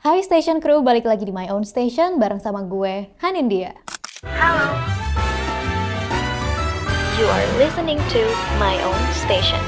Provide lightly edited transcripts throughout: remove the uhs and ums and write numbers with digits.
Hai Station Crew, balik lagi di My Own Station bareng sama gue, Hanindia. Halo. You are listening to My Own Station.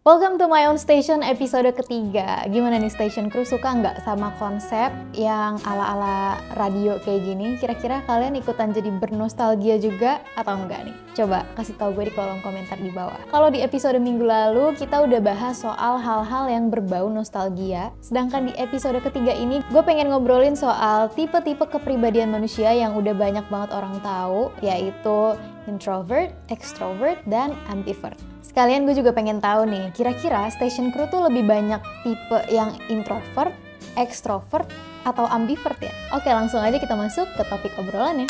Welcome to My Own Station episode ketiga. Gimana nih Station Crew, suka nggak sama konsep yang ala-ala radio kayak gini? Kira-kira kalian ikutan jadi bernostalgia juga atau enggak nih? Coba kasih tahu gue di kolom komentar di bawah. Kalau di episode minggu lalu kita udah bahas soal hal-hal yang berbau nostalgia. Sedangkan di episode ketiga ini gue pengen ngobrolin soal tipe-tipe kepribadian manusia yang udah banyak banget orang tahu, yaitu introvert, extrovert, dan ambivert. Sekalian gue juga pengen tahu nih, kira-kira Station Crew tuh lebih banyak tipe yang introvert, extrovert, atau ambivert ya? Oke, langsung aja kita masuk ke topik obrolannya.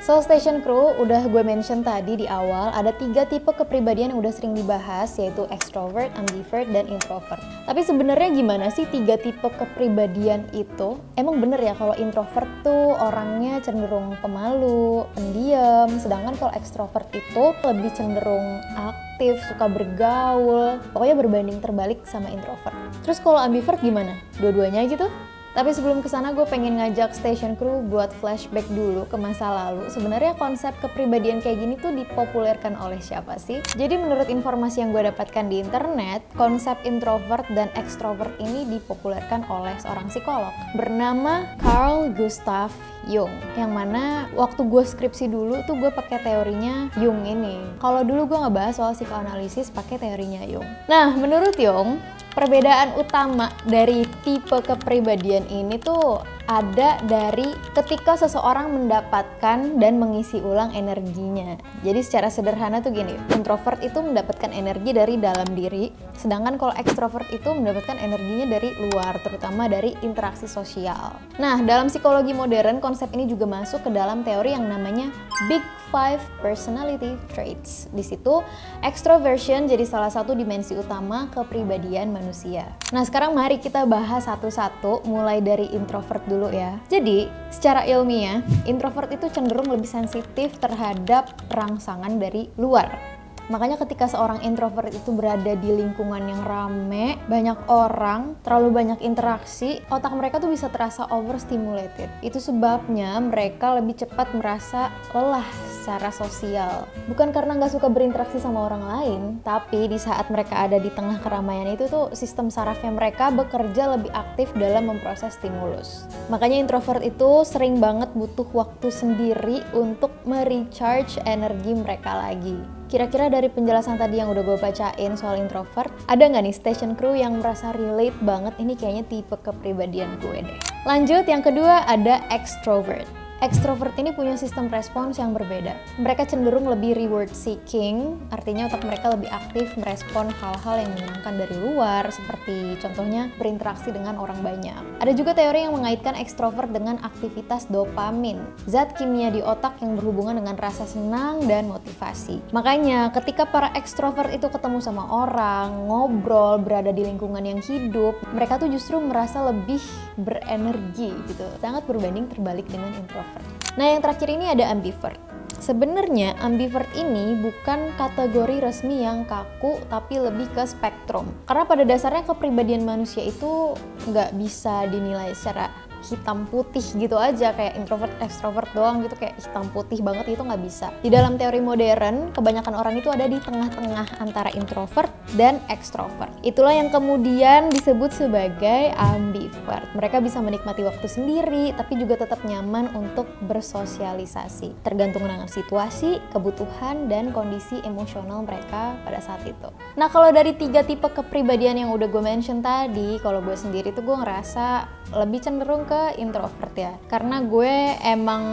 So, Station Crew, udah gue mention tadi di awal, ada 3 tipe kepribadian yang udah sering dibahas, yaitu extrovert, ambivert, dan introvert. Tapi sebenarnya gimana sih 3 tipe kepribadian itu? Emang bener ya kalau introvert tuh orangnya cenderung pemalu, pendiam, sedangkan kalau extrovert itu lebih cenderung aktif, suka bergaul, pokoknya berbanding terbalik sama introvert. Terus kalau ambivert gimana? Dua-duanya gitu? Tapi sebelum kesana gue pengen ngajak Station Crew buat flashback dulu ke masa lalu. Sebenarnya konsep kepribadian kayak gini tuh dipopulerkan oleh siapa sih? Jadi menurut informasi yang gue dapatkan di internet, konsep introvert dan extrovert ini dipopulerkan oleh seorang psikolog bernama Carl Gustav Jung. Yang mana waktu gue skripsi dulu tuh gue pakai teorinya Jung ini. Kalau dulu gue ngebahas soal psikoanalisis pakai teorinya Jung. Nah, menurut Jung, perbedaan utama dari tipe kepribadian ini tuh ada dari ketika seseorang mendapatkan dan mengisi ulang energinya. Jadi secara sederhana tuh gini, introvert itu mendapatkan energi dari dalam diri, sedangkan kalau extrovert itu mendapatkan energinya dari luar, terutama dari interaksi sosial. Nah, dalam psikologi modern, konsep ini juga masuk ke dalam teori yang namanya Big Five Personality Traits. Di situ, extroversion jadi salah satu dimensi utama kepribadian manusia. Nah, sekarang mari kita bahas satu-satu, mulai dari introvert dulu ya. Jadi, secara ilmiah, introvert itu cenderung lebih sensitif terhadap rangsangan dari luar. Makanya ketika seorang introvert itu berada di lingkungan yang rame, banyak orang, terlalu banyak interaksi, otak mereka tuh bisa terasa overstimulated. Itu sebabnya mereka lebih cepat merasa lelah secara sosial. Bukan karena nggak suka berinteraksi sama orang lain, tapi di saat mereka ada di tengah keramaian itu tuh sistem sarafnya mereka bekerja lebih aktif dalam memproses stimulus. Makanya introvert itu sering banget butuh waktu sendiri untuk merecharge energi mereka lagi. Kira-kira dari penjelasan tadi yang udah gue bacain soal introvert, ada nggak nih Station Crew yang merasa relate banget, ini kayaknya tipe kepribadian gue deh. Lanjut, yang kedua ada extrovert. Extrovert ini punya sistem respons yang berbeda. Mereka cenderung lebih reward seeking, artinya otak mereka lebih aktif merespon hal-hal yang menyenangkan dari luar, seperti contohnya berinteraksi dengan orang banyak. Ada juga teori yang mengaitkan extrovert dengan aktivitas dopamin, zat kimia di otak yang berhubungan dengan rasa senang dan motivasi. Makanya ketika para extrovert itu ketemu sama orang, ngobrol, berada di lingkungan yang hidup, mereka tuh justru merasa lebih berenergi gitu, sangat berbanding terbalik dengan introvert. Nah, yang terakhir ini ada ambivert. Sebenarnya ambivert ini bukan kategori resmi yang kaku, tapi lebih ke spektrum. Karena pada dasarnya kepribadian manusia itu nggak bisa dinilai secara hitam putih gitu aja, kayak introvert extrovert doang gitu, kayak hitam putih banget, itu nggak bisa. Di dalam teori modern, kebanyakan orang itu ada di tengah-tengah antara introvert dan extrovert. Itulah yang kemudian disebut sebagai ambivert. Mereka bisa menikmati waktu sendiri, tapi juga tetap nyaman untuk bersosialisasi, tergantung dengan situasi, kebutuhan, dan kondisi emosional mereka pada saat itu. Nah, kalau dari 3 tipe kepribadian yang udah gue mention tadi, kalau gue sendiri tuh gue ngerasa lebih cenderung ke introvert ya, karena gue emang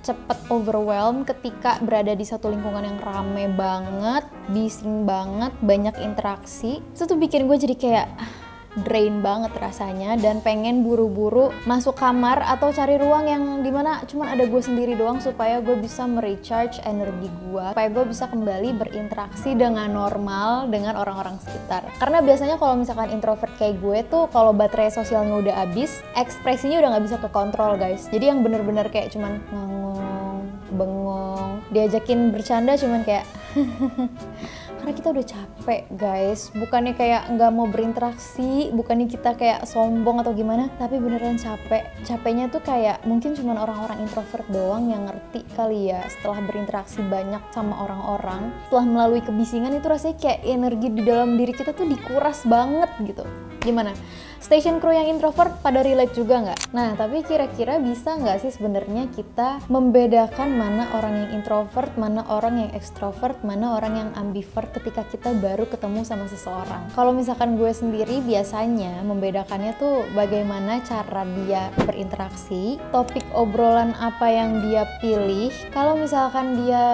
cepet overwhelmed ketika berada di satu lingkungan yang rame banget, bising banget, banyak interaksi. Itu tuh bikin gue jadi kayak drain banget rasanya, dan pengen buru-buru masuk kamar atau cari ruang yang dimana cuma ada gue sendiri doang, supaya gue bisa merecharge energi gue, supaya gue bisa kembali berinteraksi dengan normal dengan orang-orang sekitar. Karena biasanya kalau misalkan introvert kayak gue tuh, kalau baterai sosialnya udah habis, ekspresinya udah nggak bisa kekontrol guys. Jadi yang bener-bener kayak cuman ngangong, bengong, diajakin bercanda cuman kayak Karena kita udah capek guys, bukannya kayak nggak mau berinteraksi, bukannya kita kayak sombong atau gimana, tapi beneran capek. Capeknya tuh kayak mungkin cuma orang-orang introvert doang yang ngerti kali ya, setelah berinteraksi banyak sama orang-orang, setelah melalui kebisingan itu rasanya kayak energi di dalam diri kita tuh dikuras banget gitu. Gimana? Station crew yang introvert pada relate juga nggak? Nah, tapi kira-kira bisa nggak sih sebenarnya kita membedakan mana orang yang introvert, mana orang yang extrovert, mana orang yang ambivert ketika kita baru ketemu sama seseorang? Kalau misalkan gue sendiri biasanya membedakannya tuh bagaimana cara dia berinteraksi, topik obrolan apa yang dia pilih. Kalau misalkan dia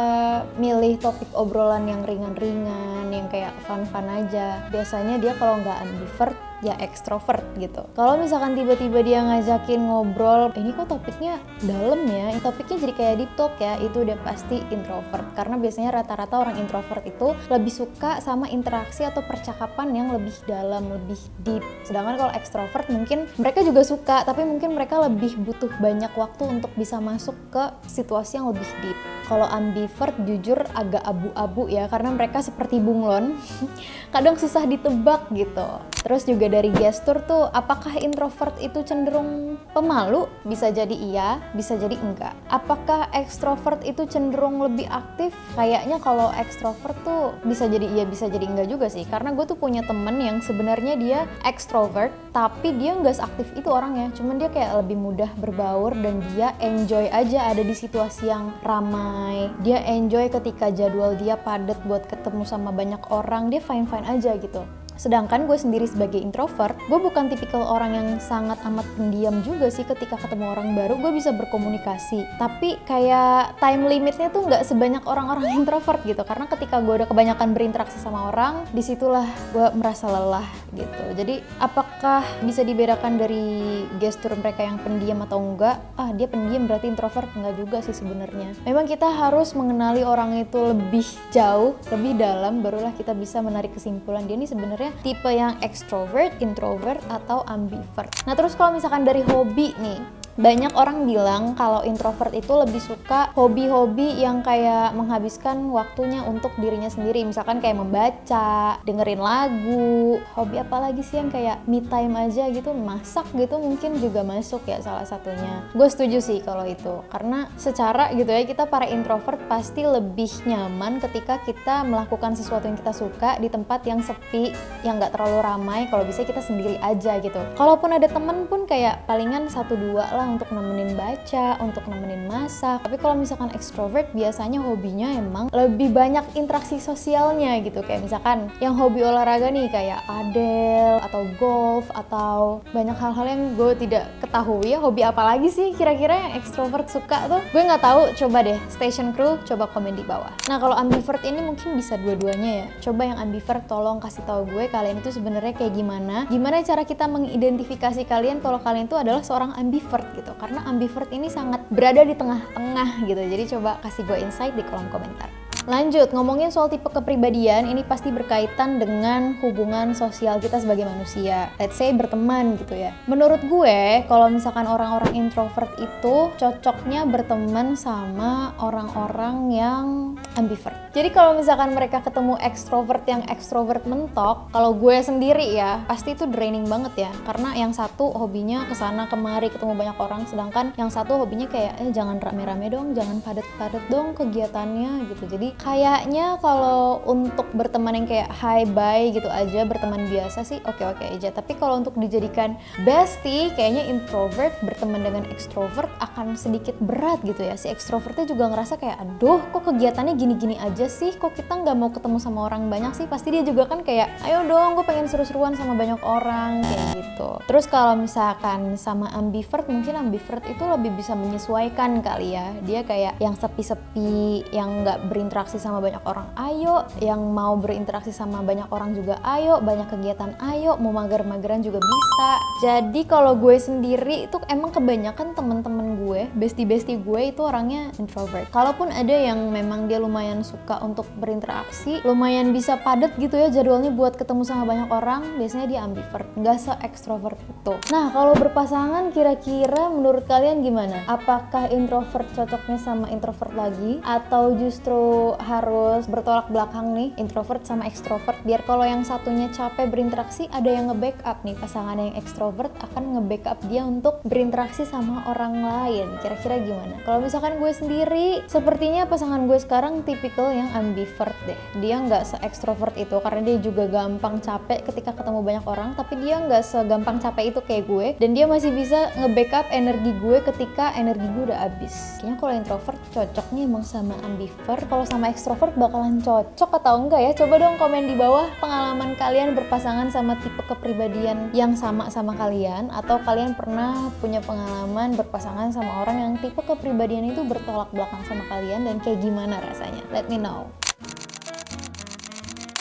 milih topik obrolan yang ringan-ringan, yang kayak fun-fun aja, biasanya dia kalau nggak ambivert, ya ekstrovert gitu. Kalau misalkan tiba-tiba dia ngajakin ngobrol, ini kok topiknya dalam ya, topiknya jadi kayak deep talk ya, itu udah pasti introvert. Karena biasanya rata-rata orang introvert itu lebih suka sama interaksi atau percakapan yang lebih dalam, lebih deep. Sedangkan kalau ekstrovert mungkin mereka juga suka, tapi mungkin mereka lebih butuh banyak waktu untuk bisa masuk ke situasi yang lebih deep. Kalau ambivert jujur agak abu-abu ya, karena mereka seperti bunglon, kadang susah ditebak gitu. Terus juga dari gestur tuh, apakah introvert itu cenderung pemalu? Bisa jadi iya, bisa jadi enggak. Apakah ekstrovert itu cenderung lebih aktif? Kayaknya kalau ekstrovert tuh bisa jadi iya, bisa jadi enggak juga sih. Karena gue tuh punya temen yang sebenarnya dia ekstrovert, tapi dia nggak seaktif itu orangnya. Cuman dia kayak lebih mudah berbaur dan dia enjoy aja ada di situasi yang ramai. Dia enjoy ketika jadwal dia padat buat ketemu sama banyak orang, dia fine-fine aja gitu. Sedangkan gue sendiri sebagai introvert, gue bukan tipikal orang yang sangat amat pendiam juga sih. Ketika ketemu orang baru, gue bisa berkomunikasi. Tapi kayak time limitnya tuh nggak sebanyak orang-orang introvert gitu. Karena ketika gue udah kebanyakan berinteraksi sama orang, disitulah gue merasa lelah gitu. Jadi apakah bisa dibedakan dari gestur mereka yang pendiam atau enggak? Ah, dia pendiam berarti introvert? Enggak juga sih sebenarnya. Memang kita harus mengenali orang itu lebih jauh, lebih dalam, barulah kita bisa menarik kesimpulan dia ini sebenarnya tipe yang extrovert, introvert, atau ambivert. Nah terus kalau misalkan dari hobi nih, banyak orang bilang kalau introvert itu lebih suka hobi-hobi yang kayak menghabiskan waktunya untuk dirinya sendiri. Misalkan kayak membaca, dengerin lagu, hobi apa lagi sih yang kayak me time aja gitu, masak gitu mungkin juga masuk ya salah satunya. Gue setuju sih kalau itu, karena secara gitu ya kita para introvert pasti lebih nyaman ketika kita melakukan sesuatu yang kita suka di tempat yang sepi, yang gak terlalu ramai, kalau bisa kita sendiri aja gitu. Kalaupun ada temen pun kayak palingan 1-2 lah untuk nemenin baca, untuk nemenin masak. Tapi kalau misalkan extrovert biasanya hobinya emang lebih banyak interaksi sosialnya gitu. Kayak misalkan yang hobi olahraga nih kayak padel atau golf atau banyak hal-hal yang gue tidak ketahui ya. Hobi apa lagi sih kira-kira yang extrovert suka tuh? Gue nggak tahu, coba deh station crew coba komen di bawah. Nah kalau ambivert ini mungkin bisa dua-duanya ya. Coba yang ambivert tolong kasih tahu gue kalian itu sebenarnya kayak gimana. Gimana cara kita mengidentifikasi kalian kalau kalian itu adalah seorang ambivert gitu, karena ambivert ini sangat berada di tengah-tengah gitu. Jadi coba kasih gue insight di kolom komentar. Lanjut, ngomongin soal tipe kepribadian, ini pasti berkaitan dengan hubungan sosial kita sebagai manusia. Let's say berteman gitu ya. Menurut gue, kalau misalkan orang-orang introvert itu cocoknya berteman sama orang-orang yang ambivert. Jadi kalau misalkan mereka ketemu ekstrovert yang ekstrovert mentok, kalau gue sendiri ya, pasti itu draining banget ya. Karena yang satu hobinya kesana kemari ketemu banyak orang, sedangkan yang satu hobinya kayak jangan rame-rame dong, jangan padat-padat dong kegiatannya gitu. Jadi kayaknya kalau untuk berteman yang kayak hi bye gitu aja, berteman biasa sih oke-oke aja. Tapi kalau untuk dijadikan bestie, kayaknya introvert berteman dengan extrovert akan sedikit berat gitu ya. Si extrovertnya juga ngerasa kayak aduh kok kegiatannya gini-gini aja sih, kok kita nggak mau ketemu sama orang banyak sih. Pasti dia juga kan kayak ayo dong gue pengen seru-seruan sama banyak orang kayak gitu. Terus kalau misalkan sama ambivert, mungkin ambivert itu lebih bisa menyesuaikan kali ya. Dia kayak yang sepi-sepi, yang nggak berinteraksi sama banyak orang ayo, yang mau berinteraksi sama banyak orang juga ayo, banyak kegiatan ayo, mau mager-mageran juga bisa. Jadi kalau gue sendiri itu emang kebanyakan temen-temen gue, bestie-bestie gue itu orangnya introvert. Kalaupun ada yang memang dia lumayan suka untuk berinteraksi, lumayan bisa padat gitu ya jadwalnya buat ketemu sama banyak orang, biasanya dia ambivert, nggak se-extrovert itu. Nah kalau berpasangan kira-kira menurut kalian gimana? Apakah introvert cocoknya sama introvert lagi? Atau justru tuh harus bertolak belakang nih, introvert sama extrovert, biar kalau yang satunya capek berinteraksi ada yang nge-backup nih. Pasangan yang extrovert akan nge-backup dia untuk berinteraksi sama orang lain. Kira-kira gimana? Kalau misalkan gue sendiri, sepertinya pasangan gue sekarang tipikal yang ambivert deh. Dia nggak se-extrovert itu karena dia juga gampang capek ketika ketemu banyak orang, tapi dia nggak segampang capek itu kayak gue, dan dia masih bisa nge-backup energi gue ketika energi gue udah habis. Kayaknya kalau introvert cocoknya emang sama ambivert. Kalau sama extrovert bakalan cocok atau enggak ya? Coba dong komen di bawah pengalaman kalian berpasangan sama tipe kepribadian yang sama kalian, atau kalian pernah punya pengalaman berpasangan sama orang yang tipe kepribadian itu bertolak belakang sama kalian, dan kayak gimana rasanya? Let me know.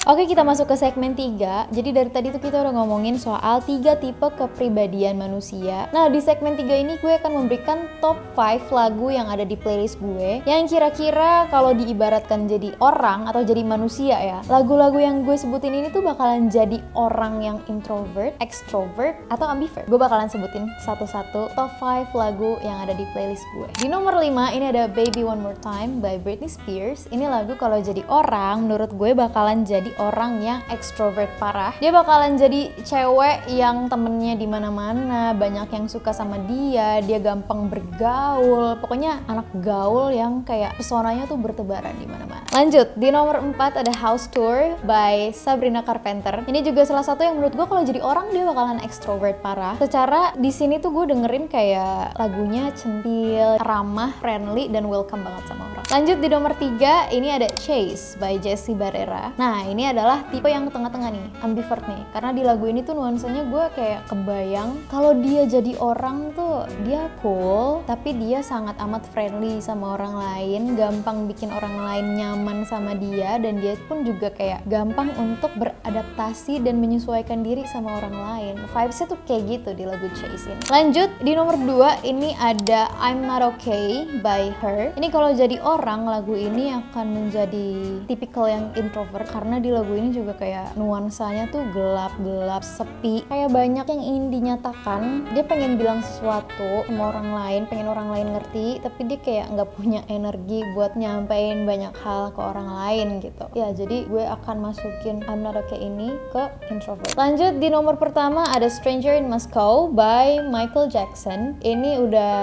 Oke, kita masuk ke segmen 3. Jadi dari tadi tuh kita udah ngomongin soal 3 tipe kepribadian manusia. Nah, di segmen 3 ini gue akan memberikan top 5 lagu yang ada di playlist gue, yang kira-kira kalau diibaratkan jadi orang atau jadi manusia ya, lagu-lagu yang gue sebutin ini tuh bakalan jadi orang yang introvert, extrovert, atau ambivert. Gue bakalan sebutin satu-satu top 5 lagu yang ada di playlist gue. Di nomor 5 ini ada Baby One More Time by Britney Spears. Ini lagu kalau jadi orang, menurut gue bakalan jadi orang yang extrovert parah. Dia bakalan jadi cewek yang temennya di mana-mana, banyak yang suka sama dia gampang bergaul. Pokoknya anak gaul yang kayak pesonanya tuh bertebaran di mana-mana. Lanjut, di nomor 4 ada House Tour by Sabrina Carpenter. Ini juga salah satu yang menurut gue kalau jadi orang dia bakalan extrovert parah. Secara di sini tuh gue dengerin kayak lagunya centil, ramah, friendly, dan welcome banget sama orang. Lanjut di nomor 3 ini ada Chase by Jessie Barrera. Nah, ini adalah tipe yang tengah-tengah nih, ambivert nih. Karena di lagu ini tuh nuansanya gue kayak kebayang kalau dia jadi orang tuh dia cool, tapi dia sangat amat friendly sama orang lain, gampang bikin orang lain nyaman sama dia, dan dia pun juga kayak gampang untuk beradaptasi dan menyesuaikan diri sama orang lain. Vibesnya tuh kayak gitu di lagu Chase ini. Lanjut, di nomor 2 ini ada I'm Not Okay by Her. Ini kalau jadi orang, lagu ini akan menjadi tipikal yang introvert karena di lagu ini juga kayak nuansanya tuh gelap-gelap, sepi, kayak banyak yang ingin dinyatakan. Dia pengen bilang sesuatu sama orang lain, pengen orang lain ngerti, tapi dia kayak nggak punya energi buat nyampein banyak hal ke orang lain gitu ya. Jadi gue akan masukin I'm Not Okay ini ke introvert. Lanjut, di nomor pertama ada Stranger in Moscow by Michael Jackson. Ini udah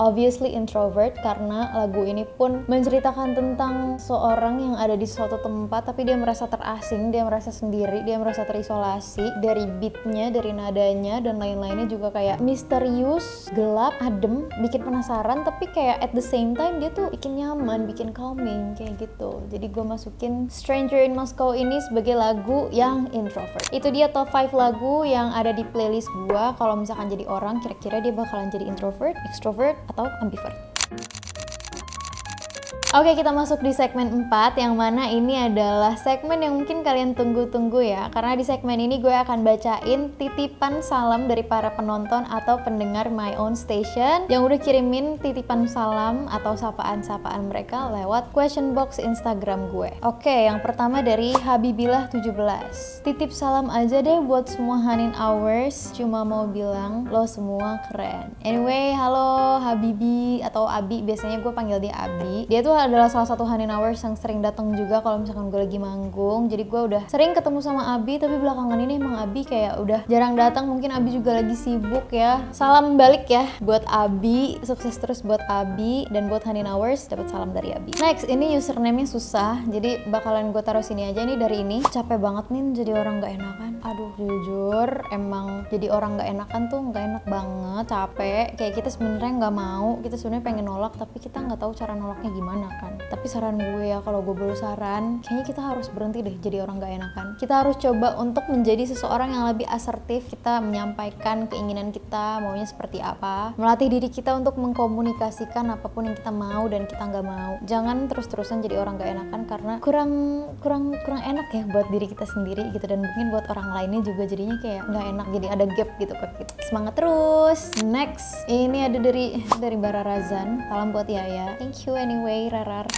obviously introvert karena lagu ini pun menceritakan tentang seorang yang ada di suatu tempat tapi dia merasa terasing, dia merasa sendiri, dia merasa terisolasi. Dari beatnya, dari nadanya, dan lain-lainnya juga kayak misterius, gelap, adem, bikin penasaran, tapi kayak at the same time dia tuh bikin nyaman, bikin calming, kayak gitu. Jadi gue masukin Stranger in Moscow ini sebagai lagu yang introvert. Itu dia top 5 lagu yang ada di playlist gue. Kalau misalkan jadi orang, kira-kira dia bakalan jadi introvert, extrovert, atau ambivert. Oke, kita masuk di segmen 4, yang mana ini adalah segmen yang mungkin kalian tunggu-tunggu ya. Karena di segmen ini gue akan bacain titipan salam dari para penonton atau pendengar My Own Station yang udah kirimin titipan salam atau sapaan-sapaan mereka lewat question box Instagram gue. Oke, yang pertama dari Habibillah 17. Titip salam aja deh buat semua Hanin Hours, cuma mau bilang lo semua keren. Anyway, halo Habibi atau Abi, biasanya gue panggil dia Abi. Dia tuh adalah salah satu Hanin Hours yang sering datang juga kalau misalkan gue lagi manggung. Jadi gue udah sering ketemu sama Abi, tapi belakangan ini emang Abi kayak udah jarang datang. Mungkin Abi juga lagi sibuk ya. Salam balik ya buat Abi, sukses terus buat Abi, dan buat Hanin Hours dapat salam dari Abi. Next, ini username-nya susah, jadi bakalan gue taruh sini aja nih. Dari ini capek banget nih jadi orang gak enakan. Aduh, jujur emang jadi orang gak enakan tuh gak enak banget, capek. Kayak kita sebenarnya nggak mau, kita sebenarnya pengen nolak, tapi kita nggak tahu cara nolaknya gimana kan. Tapi saran gue ya, kalau gue boleh saran, kayaknya kita harus berhenti deh jadi orang gak enakan. Kita harus coba untuk menjadi seseorang yang lebih asertif. Kita menyampaikan keinginan kita, maunya seperti apa, melatih diri kita untuk mengkomunikasikan apapun yang kita mau dan kita nggak mau. Jangan terus-terusan jadi orang gak enakan, karena kurang enak ya buat diri kita sendiri gitu, dan mungkin buat orang lainnya juga jadinya kayak nggak enak, jadi ada gap gitu ke kita. Semangat terus. Next, ini ada dari Bara Razan. Salam buat Yaya. Thank you anyway,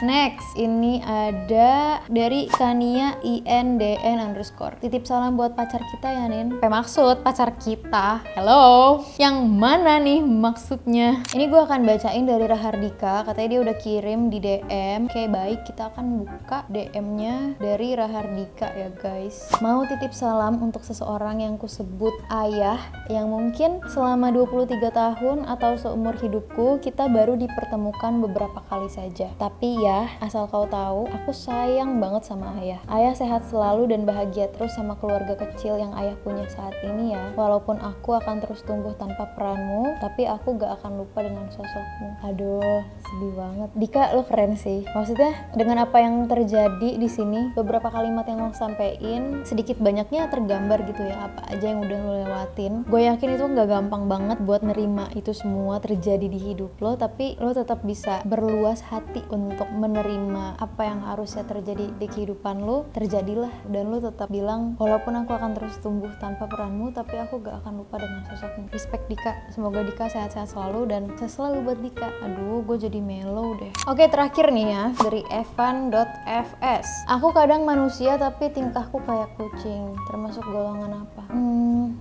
Next, ini ada dari Kania INDN _ titip salam buat pacar kita ya Nin. Apa maksud pacar kita? Hello, yang mana nih maksudnya? Ini gue akan bacain dari Rahardika. Katanya dia udah kirim di DM. Oke baik, kita akan buka DM-nya dari Rahardika ya guys. Mau titip salam untuk seseorang yang kusebut ayah, yang mungkin selama 23 tahun atau seumur hidupku kita baru dipertemukan beberapa kali saja. Tapi ya, asal kau tahu, aku sayang banget sama ayah. Ayah sehat selalu dan bahagia terus sama keluarga kecil yang ayah punya saat ini ya. Walaupun aku akan terus tumbuh tanpa peranmu, tapi aku gak akan lupa dengan sosokmu. Aduh, sedih banget. Dika, lo keren sih. Maksudnya dengan apa yang terjadi di sini, beberapa kalimat yang lo sampein, sedikit banyaknya tergambar gitu ya, apa aja yang udah lo lewatin. Gue yakin itu gak gampang banget buat nerima itu semua terjadi di hidup lo, tapi lo tetap bisa berluas hati untuk menerima apa yang harusnya terjadi di kehidupan lo, terjadilah. Dan lo tetap bilang, walaupun aku akan terus tumbuh tanpa peranmu, tapi aku gak akan lupa dengan sosokmu. Respect Dika, semoga Dika sehat-sehat selalu dan sehat selalu buat Dika. Aduh, gue jadi mellow deh. Oke, terakhir nih ya, dari Evan.fs. Aku kadang manusia tapi tingkahku kayak kucing, termasuk golongan apa?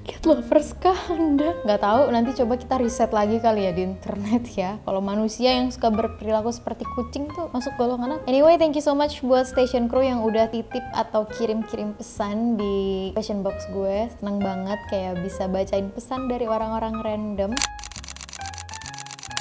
Cat lovers kah Anda? Gak tahu, nanti coba kita riset lagi kali ya di internet ya. Kalau manusia yang suka berperilaku seperti kucing tuh masuk golongan apa? Anyway, thank you so much buat Station Crew yang udah titip atau kirim-kirim pesan di question box gue. Seneng banget kayak bisa bacain pesan dari orang-orang random.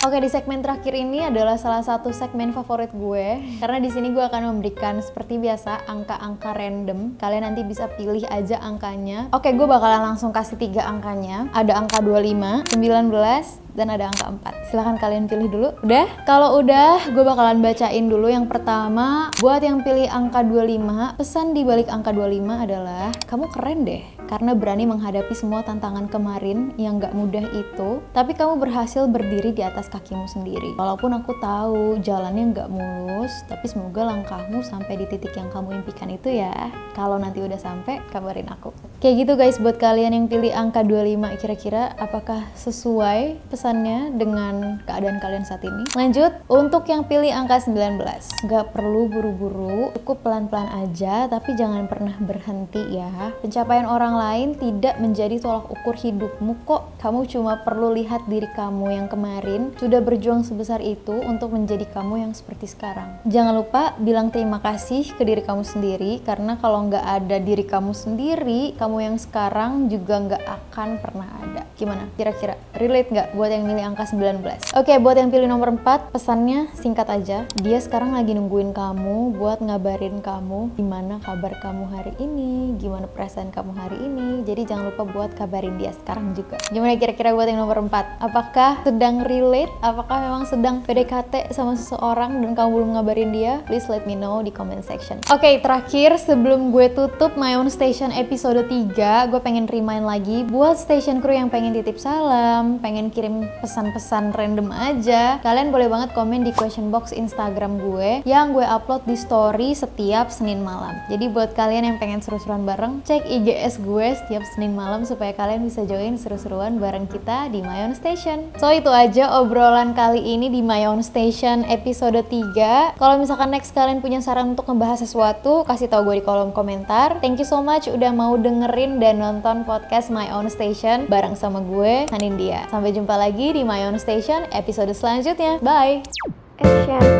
Oke, di segmen terakhir ini adalah salah satu segmen favorit gue karena di sini gue akan memberikan seperti biasa angka-angka random. Kalian nanti bisa pilih aja angkanya. Oke, gue bakalan langsung kasih 3 angkanya. Ada angka 25, 19, dan ada angka 4. Silahkan kalian pilih dulu. Udah? Kalau udah, gue bakalan bacain dulu. Yang pertama, buat yang pilih angka 25, pesan di balik angka 25 adalah kamu keren deh karena berani menghadapi semua tantangan kemarin yang gak mudah itu, tapi kamu berhasil berdiri di atas kakimu sendiri. Walaupun aku tahu jalannya gak mulus, tapi semoga langkahmu sampai di titik yang kamu impikan itu ya. Kalau nanti udah sampai, kabarin aku. Kayak gitu guys, buat kalian yang pilih angka 25, kira-kira apakah sesuai pesannya dengan keadaan kalian saat ini? Lanjut, untuk yang pilih angka 19, gak perlu buru-buru, cukup pelan-pelan aja, tapi jangan pernah berhenti ya. Pencapaian orang lain tidak menjadi tolak ukur hidupmu kok. Kamu cuma perlu lihat diri kamu yang kemarin sudah berjuang sebesar itu untuk menjadi kamu yang seperti sekarang. Jangan lupa bilang terima kasih ke diri kamu sendiri, karena kalau nggak ada diri kamu sendiri, kamu yang sekarang juga nggak akan pernah ada. Gimana? Kira-kira relate nggak buat yang milih angka 19? Oke, buat yang pilih nomor 4, pesannya singkat aja. Dia sekarang lagi nungguin kamu buat ngabarin kamu gimana kabar kamu hari ini, gimana perasaan kamu hari ini. Jadi jangan lupa buat kabarin dia sekarang juga. Gimana kira-kira buat yang nomor 4? Apakah sedang relate? Apakah memang sedang PDKT sama seseorang dan kamu belum ngabarin dia? Please let me know di comment section. Oke, terakhir sebelum gue tutup My Own Station episode 3, gue pengen remind lagi buat Station Crew yang pengen titip salam, pengen kirim pesan-pesan random aja, kalian boleh banget komen di question box Instagram gue yang gue upload di story setiap Senin malam. Jadi buat kalian yang pengen seru-seruan bareng, cek IGS gue setiap Senin malam supaya kalian bisa join seru-seruan bareng kita di My Own Station. So itu aja obrolan kali ini di My Own Station episode 3. Kalau misalkan next kalian punya saran untuk ngebahas sesuatu, kasih tahu gue di kolom komentar. Thank you so much udah mau dengerin dan nonton podcast My Own Station bareng sama gue, Anindya. Sampai jumpa lagi di My Own Station episode selanjutnya. Bye! Action.